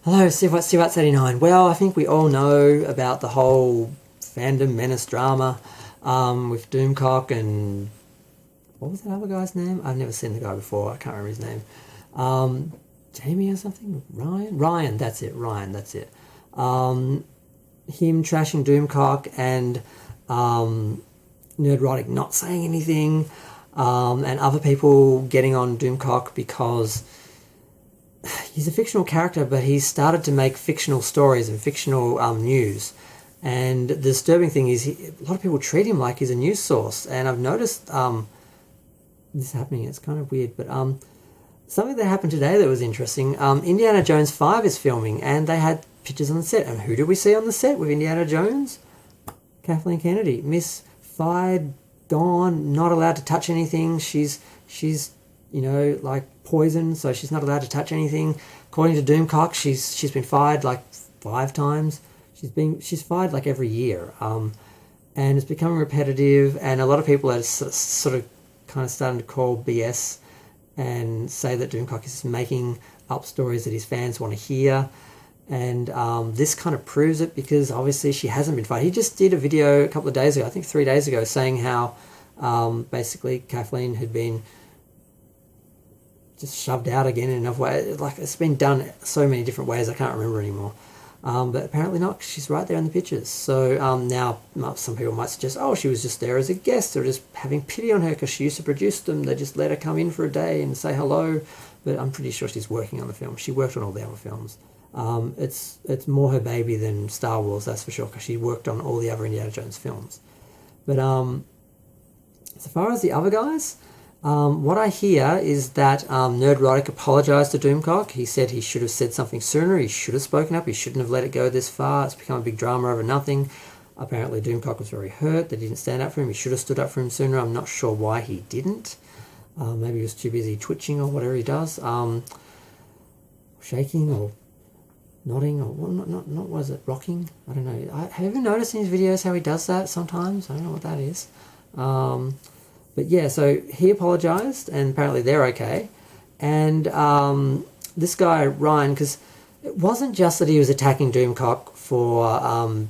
Hello, Siwats89. Well, I think we all know about the whole Fandom Menace drama with Doomcock and... What was that other guy's name? I've never seen the guy before. I can't remember his name. Jamie or something? Ryan, that's it. Him trashing Doomcock and Nerdrotic not saying anything, and other people getting on Doomcock because he's a fictional character, but he's started to make fictional stories and fictional news. And the disturbing thing is a lot of people treat him like he's a news source. And I've noticed this happening. It's kind of weird, but something that happened today that was interesting. Indiana Jones 5 is filming, and they had pictures on the set. And who do we see on the set with Indiana Jones? Kathleen Kennedy, Miss Fired, gone, not allowed to touch anything. She's like poisoned, so she's not allowed to touch anything. According to Doomcock, she's been fired like 5 times. She's fired like every year, and it's becoming repetitive. And a lot of people are sort of kind of starting to call BS and say that Doomcock is making up stories that his fans want to hear. And this kind of proves it, because obviously she hasn't been fired. He just did a video a couple of days ago, I think 3 days ago, saying how basically Kathleen had been just shoved out again in another way. Like, it's been done so many different ways, I can't remember anymore. But apparently not. She's right there in the pictures. So now some people might suggest, oh, she was just there as a guest. They're just having pity on her because she used to produce them. They just let her come in for a day and say hello. But I'm pretty sure she's working on the film. She worked on all the other films. It's more her baby than Star Wars, that's for sure, because she worked on all the other Indiana Jones films. But as far as the other guys, what I hear is that Nerdrotic apologised to Doomcock. He said he should have said something sooner. He should have spoken up. He shouldn't have let it go this far. It's become a big drama over nothing. Apparently Doomcock was very hurt. They didn't stand up for him. He should have stood up for him sooner. I'm not sure why he didn't. Maybe he was too busy twitching or whatever he does. Shaking or nodding or not was it rocking? I don't know. Have you ever noticed in his videos how he does that sometimes? I don't know what that is. But yeah, so he apologised, and apparently they're okay. And this guy, Ryan, because it wasn't just that he was attacking Doomcock for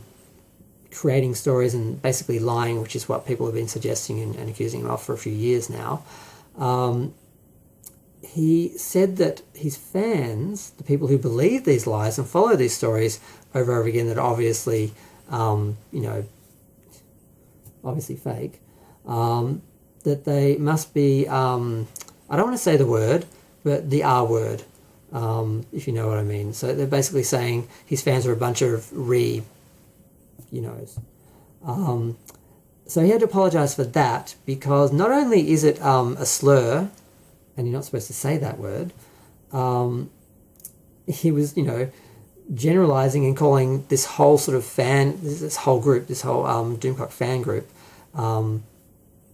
creating stories and basically lying, which is what people have been suggesting and accusing him of for a few years now. He said that his fans, the people who believe these lies and follow these stories over and over again that are obviously, obviously fake, that they must be, I don't want to say the word, but the R word, if you know what I mean. So they're basically saying his fans are a bunch of so he had to apologise for that, because not only is it a slur, and you're not supposed to say that word, he was, generalising and calling this whole sort of this whole Doomcock fan group,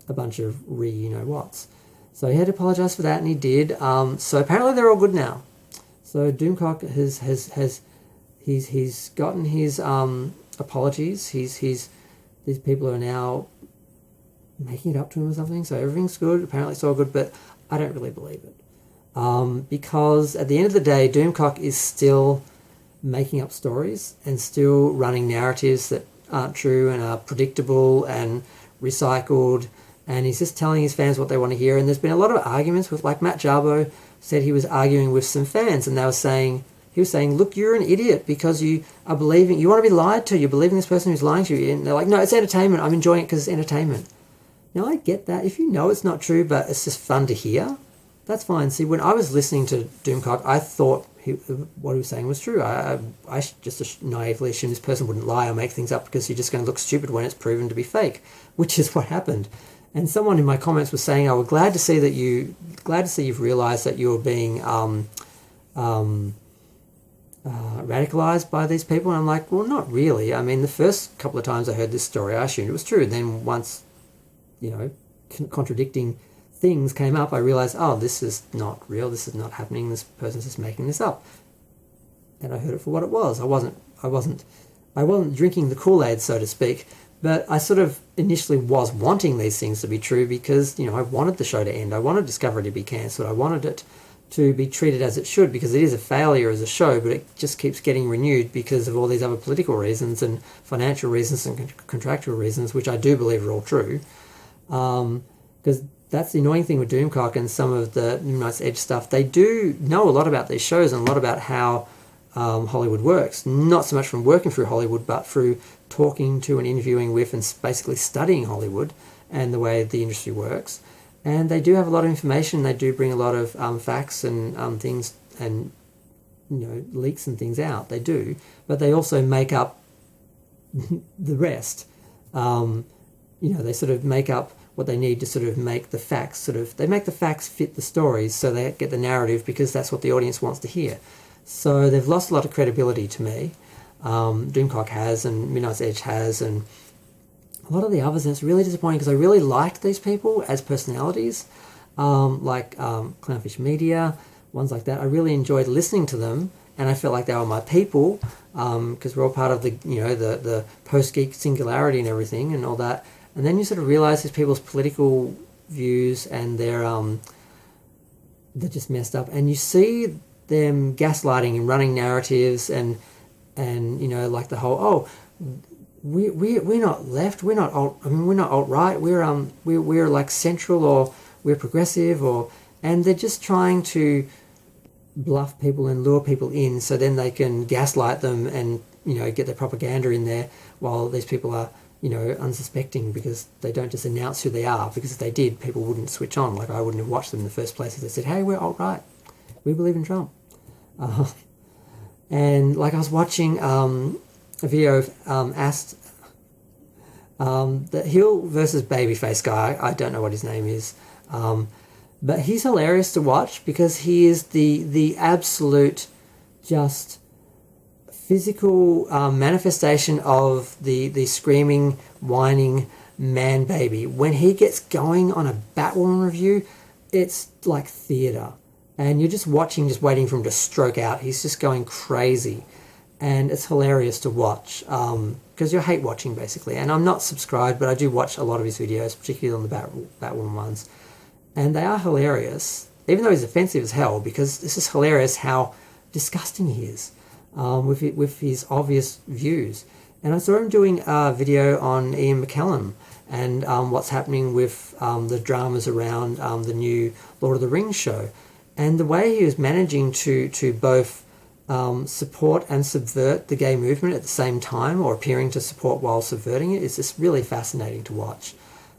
a bunch of whats. So he had to apologise for that, and he did. So apparently they're all good now. So Doomcock he's gotten his apologies. These people are now making it up to him or something. So everything's good. Apparently it's all good, but I don't really believe it. Because at the end of the day, Doomcock is still making up stories and still running narratives that aren't true and are predictable and recycled, and he's just telling his fans what they want to hear. And there's been a lot of arguments with, like, Matt Jarbo said he was arguing with some fans, and he was saying, look, you're an idiot because you are believing, you want to be lied to, you're believing this person who's lying to you. And they're like, no, it's entertainment, I'm enjoying it because it's entertainment. Now, I get that. If you know it's not true, but it's just fun to hear, that's fine. See, when I was listening to Doomcock, I thought what he was saying was true. I just naively assumed this person wouldn't lie or make things up because you're just going to look stupid when it's proven to be fake, which is what happened. And someone in my comments was saying, we're glad to see you've realised that you're being radicalised by these people. And I'm like, well, not really. I mean, the first couple of times I heard this story, I assumed it was true. And then once, contradicting things came up, I realised, this is not real. This is not happening. This person's just making this up. And I heard it for what it was. I wasn't drinking the Kool-Aid, so to speak. But I sort of initially was wanting these things to be true because, I wanted the show to end. I wanted Discovery to be cancelled. I wanted it to be treated as it should, because it is a failure as a show, but it just keeps getting renewed because of all these other political reasons and financial reasons and contractual reasons, which I do believe are all true. Because that's the annoying thing with Doomcock and some of the Night's Edge stuff. They do know a lot about these shows and a lot about how Hollywood works. Not so much from working through Hollywood, but through talking to and interviewing with and basically studying Hollywood and the way the industry works. And they do have a lot of information. They do bring a lot of facts and things and leaks and things out. They do, but they also make up the rest. They sort of make up what they need to sort of make the facts they make the facts fit the stories, so they get the narrative because that's what the audience wants to hear. So they've lost a lot of credibility to me. Doomcock has, and Midnight's Edge has, and a lot of the others, and it's really disappointing because I really liked these people as personalities, like Clownfish Media, ones like that. I really enjoyed listening to them, and I felt like they were my people, because we're all part of the post-geek singularity and everything and all that. And then you sort of realise these people's political views and they're just messed up, and you see them gaslighting and running narratives and like the whole we're not left, we're not alt-right, we're like central, or we're progressive, and they're just trying to bluff people and lure people in so then they can gaslight them and get their propaganda in there while these people are unsuspecting, because they don't just announce who they are, because if they did, people wouldn't switch on. Like, I wouldn't have watched them in the first place if they said, hey, we're alt-right, we believe in Trump. And like I was watching a video of the heel versus babyface guy. I don't know what his name is, but he's hilarious to watch because he is the absolute just physical manifestation of the screaming, whining man baby. When he gets going on a Batwoman review, it's like theatre. And you're just watching, just waiting for him to stroke out. He's just going crazy. And it's hilarious to watch, because you're hate watching, basically. And I'm not subscribed, but I do watch a lot of his videos, particularly on the Batwoman ones. And they are hilarious, even though he's offensive as hell, because this is hilarious how disgusting he is with his obvious views. And I saw him doing a video on Ian McKellen and what's happening with the dramas around the new Lord of the Rings show. And the way he was managing to both support and subvert the gay movement at the same time, or appearing to support while subverting it, is just really fascinating to watch.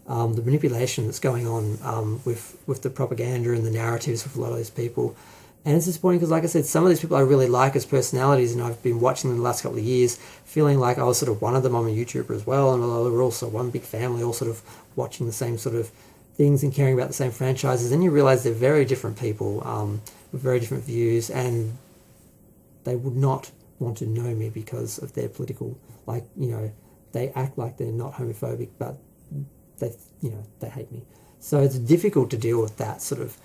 The manipulation that's going on with the propaganda and the narratives with a lot of these people. And it's disappointing because, like I said, some of these people I really like as personalities, and I've been watching them the last couple of years, feeling like I was sort of one of them. I'm a YouTuber as well, and we're also one big family, all sort of watching the same sort of things and caring about the same franchises. And you realise they're very different people with very different views, and they would not want to know me because of their political, they act like they're not homophobic, but they hate me. So it's difficult to deal with that sort of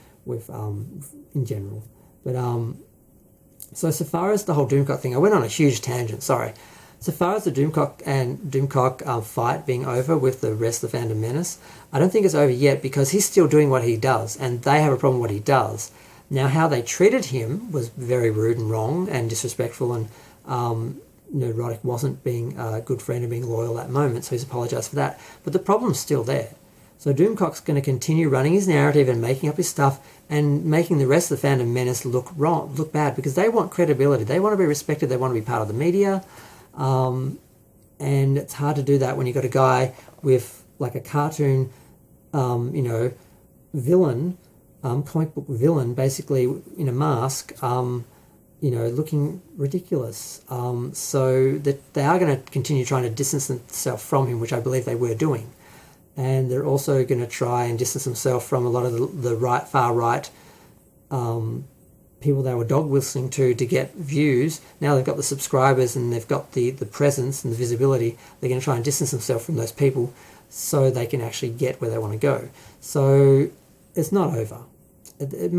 in general. But so far as the whole Doomcock thing, I went on a huge tangent, sorry. So far as the Doomcock fight being over with the rest of the Fandom Menace, I don't think it's over yet, because he's still doing what he does, and they have a problem with what he does. Now, how they treated him was very rude and wrong and disrespectful, and Nerdrotic wasn't being a good friend and being loyal at that moment, so he's apologised for that. But the problem's still there. So Doomcock's going to continue running his narrative and making up his stuff and making the rest of the Fandom Menace look bad, because they want credibility. They want to be respected. They want to be part of the media. And it's hard to do that when you've got a guy with like a cartoon, villain, comic book villain, basically in a mask, looking ridiculous. So that they are going to continue trying to distance themselves from him, which I believe they were doing. And they're also going to try and distance themselves from a lot of the far right people they were dog whistling to get views. Now they've got the subscribers and they've got the presence and the visibility. They're going to try and distance themselves from those people so they can actually get where they want to go. So it's not over. The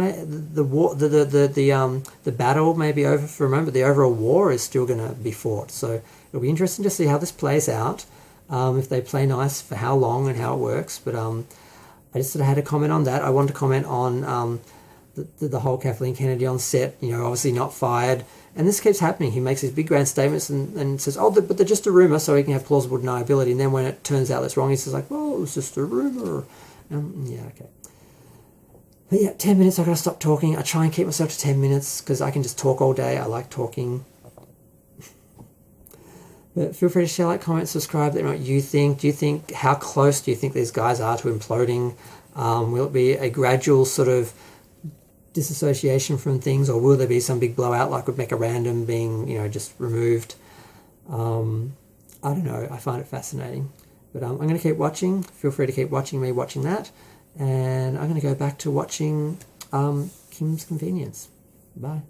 battle may be over for a moment, but the overall war is still going to be fought. So it'll be interesting to see how this plays out. If they play nice, for how long and how it works. But I just sort of had a comment on that. I wanted to comment on the whole Kathleen Kennedy on set, obviously not fired. And this keeps happening. He makes these big grand statements and says, oh, but they're just a rumour, so he can have plausible deniability. And then when it turns out that's wrong, he says, like, well, it was just a rumour. Yeah, okay. But yeah, 10 minutes, I've got to stop talking. I try and keep myself to 10 minutes because I can just talk all day. I like talking. But feel free to share, like, comment, subscribe, let me know what you think. How close do you think these guys are to imploding? Will it be a gradual sort of disassociation from things, or will there be some big blowout like with Mecha Random being, just removed? I don't know. I find it fascinating. But I'm going to keep watching. Feel free to keep watching me watching that. And I'm going to go back to watching Kim's Convenience. Bye.